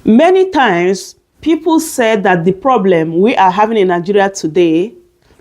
Many times, people said that the problem we are having in Nigeria today,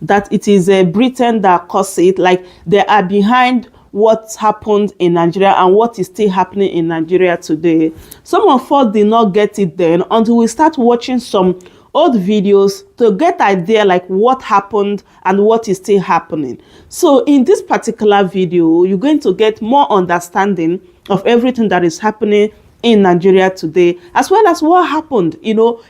that it is Britain that caused it, like they are behind what happened in Nigeria and what is still happening in Nigeria today. Some of us did not get it then until we start watching some old videos to get idea like what happened and what is still happening. So in this particular video, you're going to get more understanding of everything that is happening in Nigeria today, as well as what happened,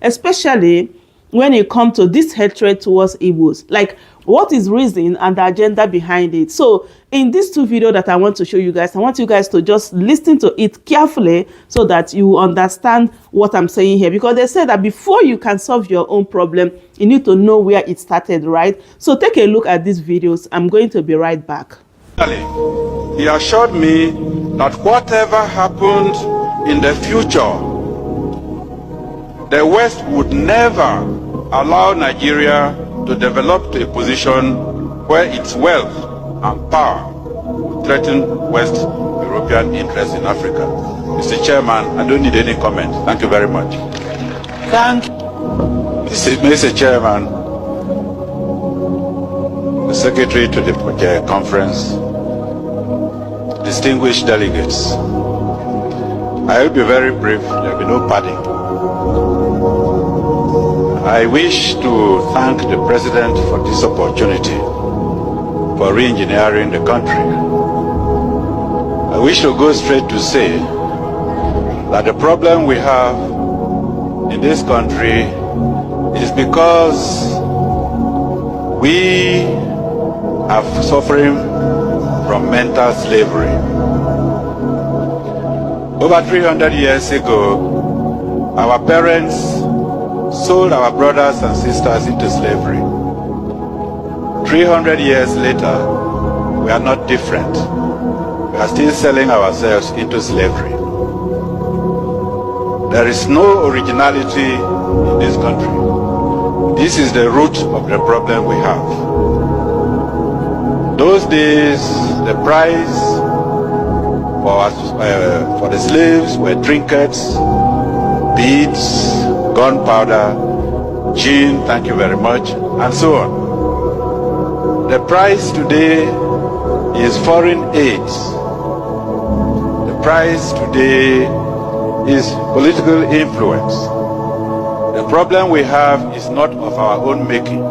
especially when it comes to this hatred towards Igbos, like what is reason and the agenda behind it. So in these two videos that I want to show you guys, I want you guys to just listen to it carefully so that you understand what I'm saying here, because they say that before you can solve your own problem, you need to know where it started, right? So take a look at these videos. I'm going to be right back. He assured me that whatever happened in the future, the West would never allow Nigeria to develop to a position where its wealth and power would threaten West European interests in Africa. Mr. Chairman, I don't need any comment. Thank you very much. Mr. Chairman, the Secretary to the conference, distinguished delegates, I will be very brief. There will be no padding. I wish to thank the President for this opportunity for re-engineering the country. I wish to go straight to say that the problem we have in this country is because we are suffering from mental slavery. Over 300 years ago, our parents sold our brothers and sisters into slavery. 300 years later, we are not different. We are still selling ourselves into slavery. There is no originality in this country. This is the root of the problem we have. Those days, the price for the slaves were trinkets, beads, gunpowder, gin, thank you very much, and so on. The price today is foreign aid. The price today is political influence. The problem we have is not of our own making.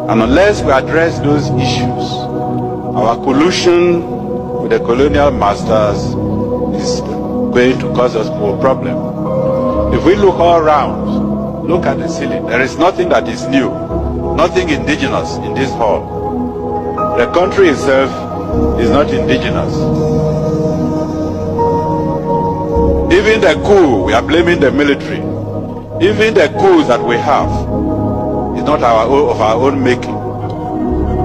And unless we address those issues, our collusion with the colonial masters is going to cause us more problems. If we look all around, look at the ceiling, there is nothing that is new, nothing indigenous in this hall. The country itself is not indigenous. Even the coup, we are blaming the military. Even the coups that we have is not of our own making.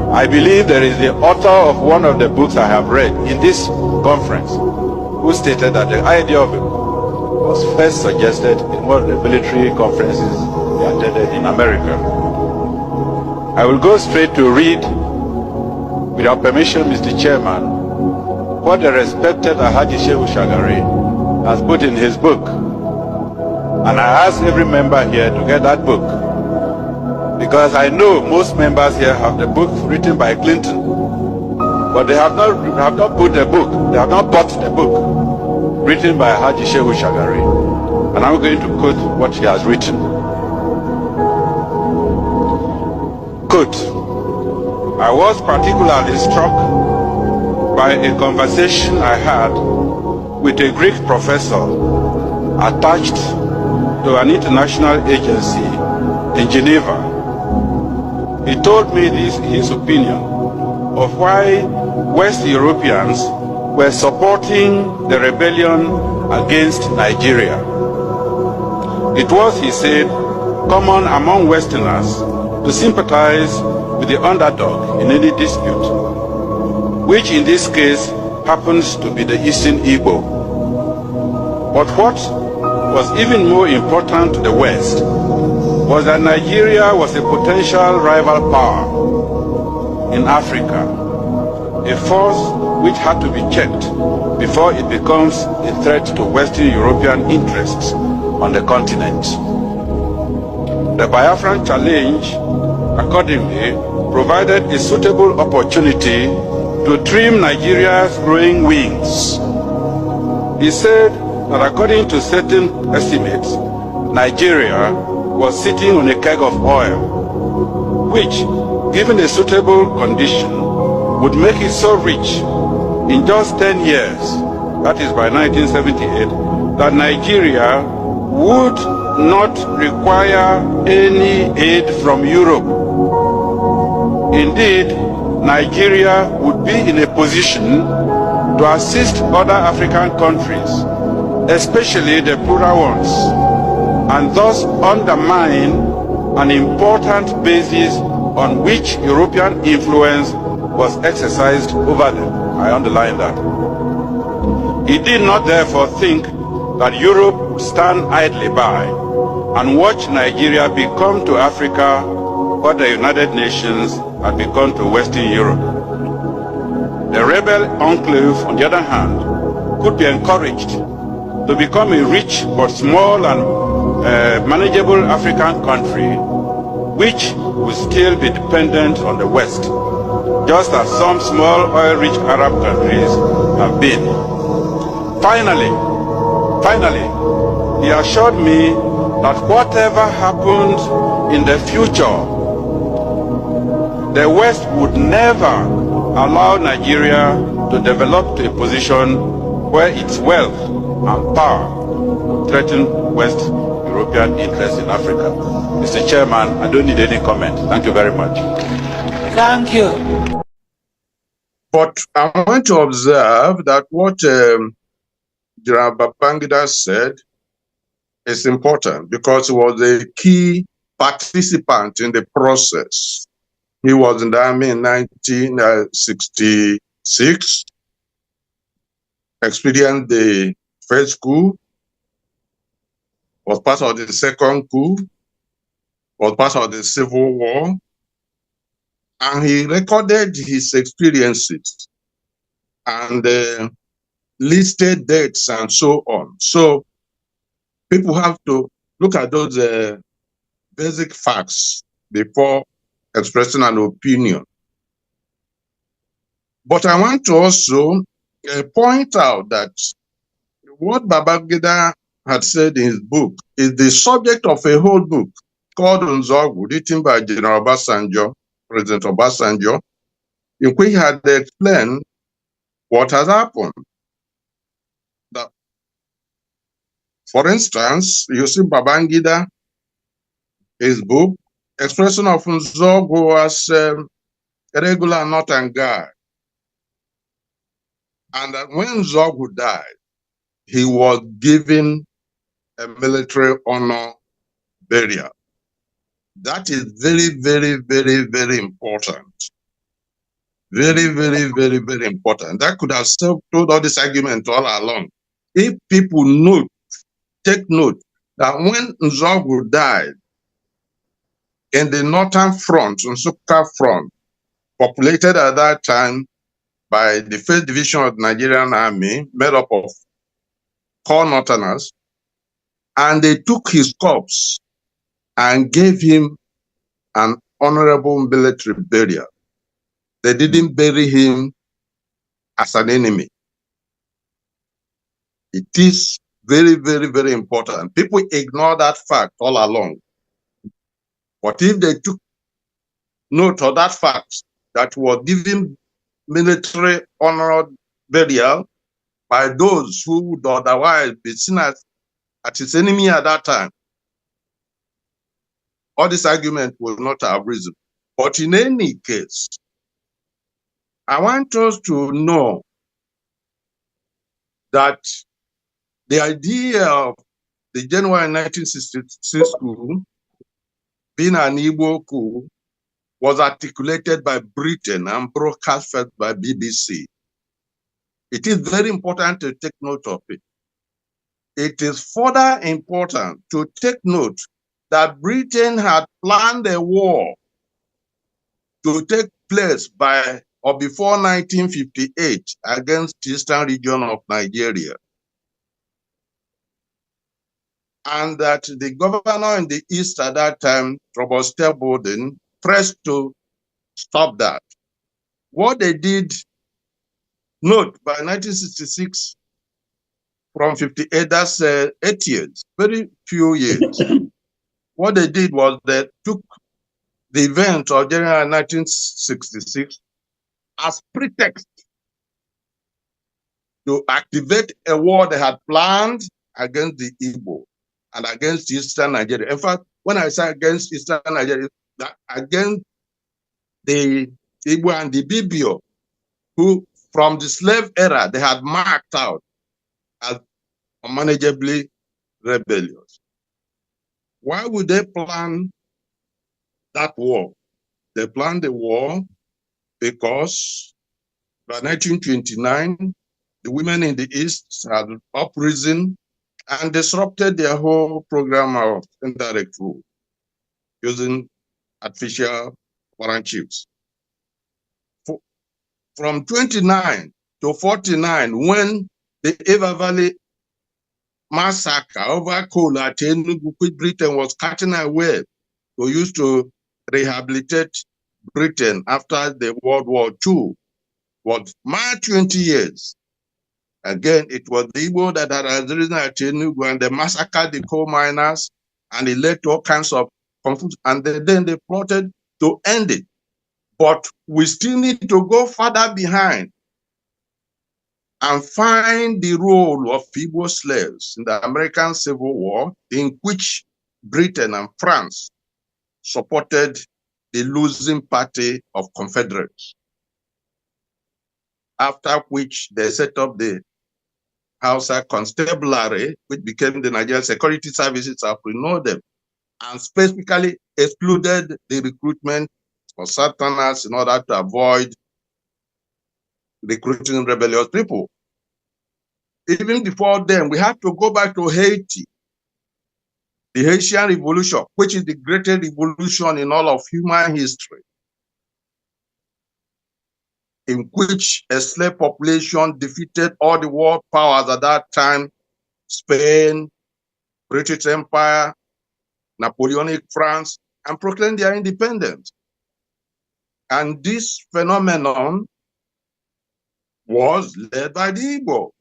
I believe there is the author of one of the books I have read in this conference who stated that the idea of it was first suggested in one of the military conferences we attended in America. I will go straight to read, with your permission, Mr. Chairman, what the respected Alhaji Shehu Shagari has put in his book. And I ask every member here to get that book, because I know most members here have the book written by Clinton, but they have not put the book, they have not bought the book written by Haji Shehu Shagari, and I'm going to quote what he has written. Quote, I was particularly struck by a conversation I had with a Greek professor attached to an international agency in Geneva. He told me his opinion of why West Europeans were supporting the rebellion against Nigeria. It was, he said, common among Westerners to sympathize with the underdog in any dispute, which in this case happens to be the Eastern Igbo. But what was even more important to the West was that Nigeria was a potential rival power in Africa, a force which had to be checked before it becomes a threat to Western European interests on the continent. The Biafran challenge, accordingly, provided a suitable opportunity to trim Nigeria's growing wings. He said that according to certain estimates, Nigeria was sitting on a keg of oil, which, given a suitable condition, would make it so rich in just 10 years, that is by 1978, that Nigeria would not require any aid from Europe. Indeed, Nigeria would be in a position to assist other African countries, especially the poorer ones, and thus undermine an important basis on which European influence was exercised over them. I underline that. He did not therefore think that Europe would stand idly by and watch Nigeria become to Africa what the United Nations had become to Western Europe. The rebel enclave, on the other hand, could be encouraged to become a rich but small and manageable African country, which would still be dependent on the West, just as some small oil-rich Arab countries have been. Finally, he assured me that whatever happened in the future, the West would never allow Nigeria to develop to a position where its wealth and power threaten West European interests in Africa. Mr. Chairman, I don't need any comment. Thank you very much. Thank you. But I want to observe that what General Babangida said is important because he was a key participant in the process. He was in the army in 1966, experienced the first coup, was part of the second coup, was part of the Civil War, and he recorded his experiences and listed dates and so on. So people have to look at those basic facts before expressing an opinion. But I want to also point out that what Babangida had said in his book is the subject of a whole book called Nzogu, written by General Obasanjo, President Obasanjo, in which he had explained what has happened. That, for instance, you see Babangida, his book, expression of Nzogu as a regular northern guy. And that when Nzogu died, he was given a military honor burial. That is very, very, very, very important. Very, very, very, very important. That could have told all this argument all along. If people take note that when Nzogu died in the northern front, Nsukka front, populated at that time by the 1st Division of the Nigerian Army, made up of core northerners, and they took his corpse and gave him an honorable military burial. They didn't bury him as an enemy. It is very, very, very important. People ignore that fact all along. But if they took note of that fact, that was given military honor burial by those who would otherwise be seen as his enemy at that time, all this argument will not have risen. But in any case, I want us to know that the idea of the January 1966 coup being an Igbo coup was articulated by Britain and broadcast first by BBC. It is very important to take note of it. It is further important to take note that Britain had planned a war to take place by or before 1958 against the eastern region of Nigeria. and that the governor in the East at that time, Robert Bowden, pressed to stop that. What they did, note, by 1966, from 58, that's 8 years, very few years. What they did was they took the event of January 1966 as pretext to activate a war they had planned against the Igbo and against Eastern Nigeria. In fact, when I say against Eastern Nigeria, that against the Igbo and the IGBO, who from the slave era, they had marked out as unmanageably rebellious. Why would they plan that war? They planned the war because by 1929, the women in the East had uprisen and disrupted their whole program of indirect rule using artificial foreign chiefs. From 29 to 49, when the Eva Valley massacre over coal at Enugu, which Britain was cutting away to use to rehabilitate Britain after the World War II, was my 20 years. Again, it was the Igbo that had arisen at Enugu and they massacred the coal miners and it led to all kinds of confusion. And then they plotted to end it. But we still need to go further behind and find the role of Igbo slaves in the American Civil War, in which Britain and France supported the losing party of Confederates. After which they set up the Hausa Constabulary, which became the Nigerian Security Services as we know them, and specifically excluded the recruitment of Southerners in order to avoid recruiting rebellious people. Even before then, we have to go back to Haiti, the Haitian Revolution, which is the greatest revolution in all of human history, in which a slave population defeated all the world powers at that time, Spain, British Empire, Napoleonic France, and proclaimed their independence. And this phenomenon was led by the Igbo.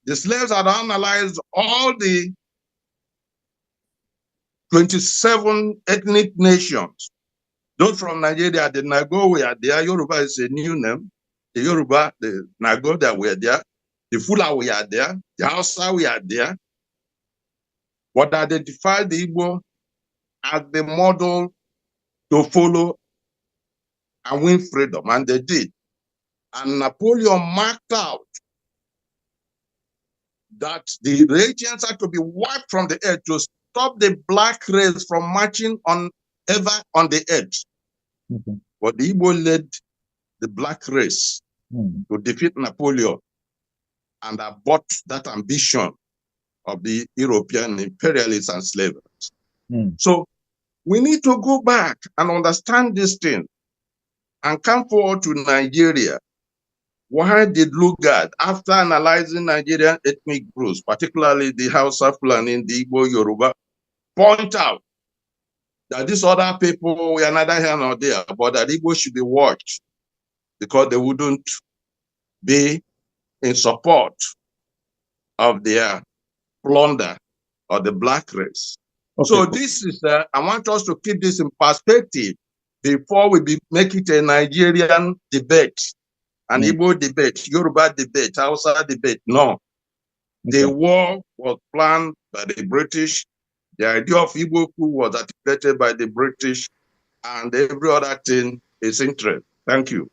The slaves had analyzed all the 27 ethnic nations. Those from Nigeria, the Nago were there. Yoruba is a new name. The Yoruba, the Nago, that were there. The Fula were there. The Hausa were there. But identified the Igbo as the model to follow and win freedom, and they did. And Napoleon marked out that the regions had to be wiped from the earth to stop the black race from marching on the earth. Mm-hmm. But the Igbo led the black race to defeat Napoleon and abort that ambition of the European imperialists and slavers. So we need to go back and understand this thing and come forward to Nigeria. Why did Lugard, after analyzing Nigerian ethnic groups, particularly the Hausa, Fulani, the Igbo, Yoruba, point out that these other people were neither here nor there, but that Igbo should be watched because they wouldn't be in support of their plunder of the black race. Okay. So this is, I want us to keep this in perspective before we make it a Nigerian debate, an Igbo debate, Yoruba debate, Hausa debate. No. The war was planned by the British. The idea of Igbo coup was articulated by the British, and every other thing is interest. Thank you.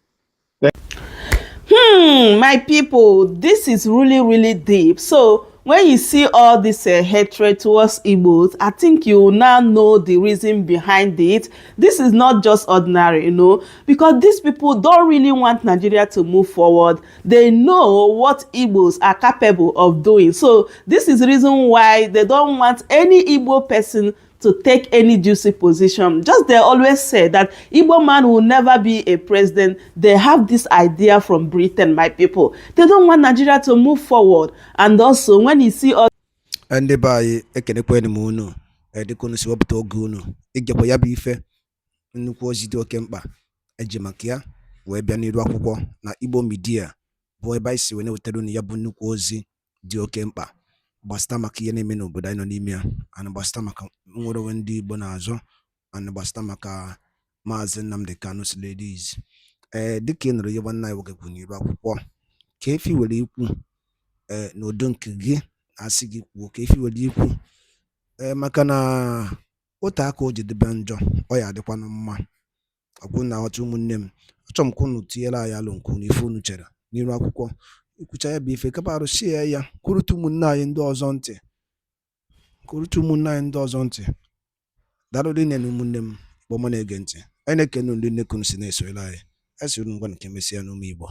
My people, this is really, really deep. So when you see all this hatred towards Igbos, I think you now know the reason behind it. This is not just ordinary, you know, because these people don't really want Nigeria to move forward. They know what Igbos are capable of doing. So this is the reason why they don't want any Igbo person to take any juicy position. Just they always say that Igbo man will never be a president. They have this idea from Britain, my people. They don't want Nigeria to move forward. And also when you see all ndị be anyị ekenekwanụ m unu dịka unu si wepụta oge unu igekwa ya bụ ife nnukwu ozi dị oke mkpa eji maka ya wee bịa n'iru akwụkwọ na Igbo Media bụ ebe anyị si wee na-wetara unu ya bụ nnukwu ozi dị oke mkpa gbasịta maka ihe na-eme n'obodo anyị nọ n'ime ya, ana gbasịta maka nnwere onwe ndị Igbo na-azọ, ana gbasịta maka Maazị Nnamdi Kanu Ladies. Dịka ị nụrụ ihe nwanne anyị nwoke kwuru n'iru akwụkwọ ka efi were ikwu n'udo nke gị asị gị kwuo ka efi were ikwu maka na otu aka o ji dịbe njọ ọ ya adịkwanụ mma. Ọkwụ na aghọta ụmụnne m, achọrọ m ka unu tinyere anyị alụ nke unu ife unu chere n'iru akwụkwọ ikwucha ya bụ ife kapa arụsie ya kwurute ụmụnne anyị ndị ọzọ ntị daalụ dị na ụmụnne m kpọma na-ege ntị anyị na-ekene ndị nnekunu si na-esoyere anyị esiri ngwa nke mesịa n'ụmụ Igbo.